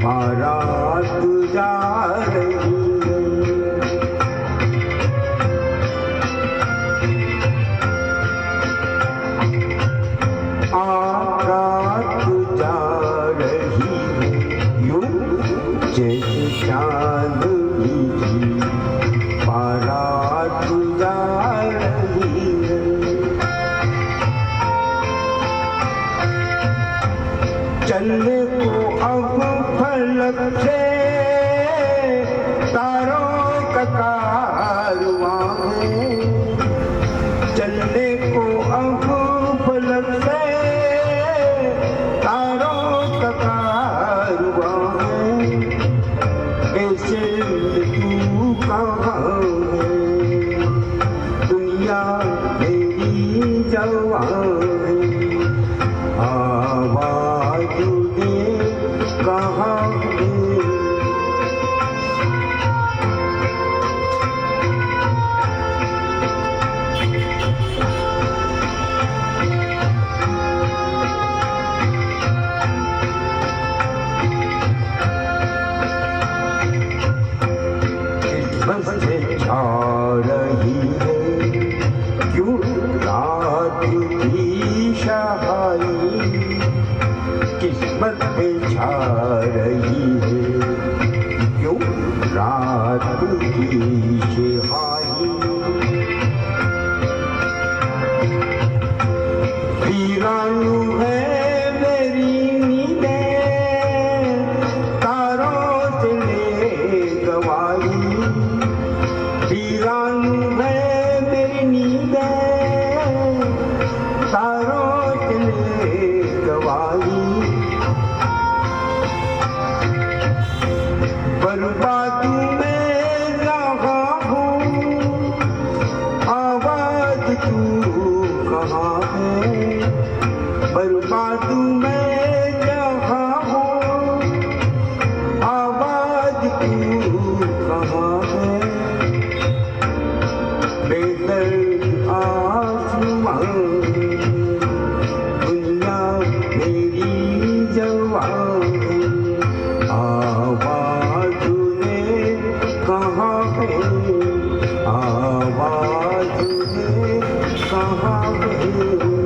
बारात जा रही है। बारात जा रही है यूं जैसे चांदनी की बारात जा रही है। चलने को अब फलक से तारों का कारवां है। चलने को अब फलक से तारों का कारवां है। ऐसे तू कहाँ है, दुनिया मेरी जवान है। आवाज़ दे कहाँ है। किस्मत से छा रही है क्यों रात की शहाई। किस्मत पे छा रही है क्यों रात की शहाई। वीरानु है मेरी नींदें, तारों से ले गवाई। वीरानु है मेरी नींदें, तारों से ले गवाई। बर्बाद में रहा हूँ, आवाज़ तू कहाँ है। बर्बाद में रहा हूँ, आवाज़ तू कहाँ है। बेदर्द आसमां, दुनिया मेरी जवान है। आवाज़ दे कहाँ है, आवाज़ दे कहाँ है।